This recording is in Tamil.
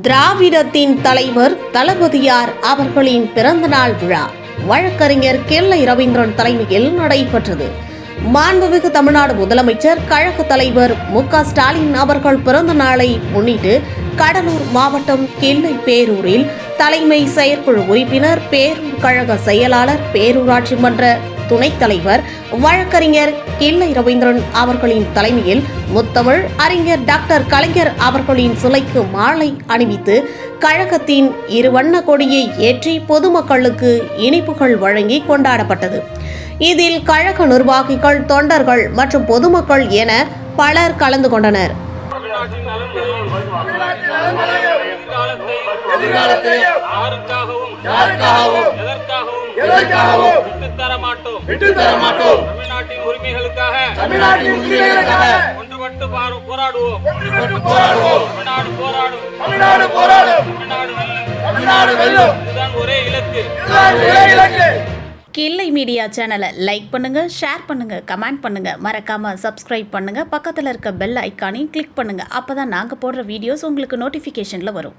திராவிடத்தின் தலைவர் தளபதியார் அவர்களின் பிறந்தநாள் விழா வழக்கறிஞர் கெல்லை ரவீந்திரன் தலைமையில் நடைபெற்றது. மாண்புமிகு தமிழ்நாடு முதலமைச்சர் கழக தலைவர் மு.க.ஸ்டாலின் அவர்கள் பிறந்த நாளை முன்னிட்டு கடலூர் மாவட்டம் கெல்லை பேரூரில் தலைமை செயற்குழு உறுப்பினர், பேரூர் கழக செயலாளர், பேரூராட்சி மன்ற துணைத் தலைவர் வழக்கறிஞர் கெல்லை ரவீந்திரன் அவர்களின் தலைமையில் முத்தமிழ் அறிஞர் டாக்டர் கலைஞர் அவர்களின் சிலைக்கு மாலை அணிவித்து கழகத்தின் இருவண்ண கொடியை ஏற்றி பொதுமக்களுக்கு இனிப்புகள் வழங்கி கொண்டாடப்பட்டது. இதில் கழக நிர்வாகிகள், தொண்டர்கள் மற்றும் பொதுமக்கள் என பலர் கலந்து கொண்டனர். தமிழ்நாட்டின் உரிமைகளுக்காக ஒன்றுபட்டு போராடுவோம். தமிழ்நாடு போராடும். தமிழ்நாடு வெல்லும். இதுதான் ஒரே இலக்கு. கெல்லை மீடியா சேனலை லைக் பண்ணுங்க, ஷேர் பண்ணுங்க, கமெண்ட் பண்ணுங்க, மறக்காம சப்ஸ்கிரைப் பண்ணுங்க. பக்கத்தில் இருக்க பெல் ஐக்கானையும் கிளிக் பண்ணுங்க. அப்பதான் நாங்க போடுற வீடியோஸ் உங்களுக்கு நோட்டிஃபிகேஷன்ல வரும்.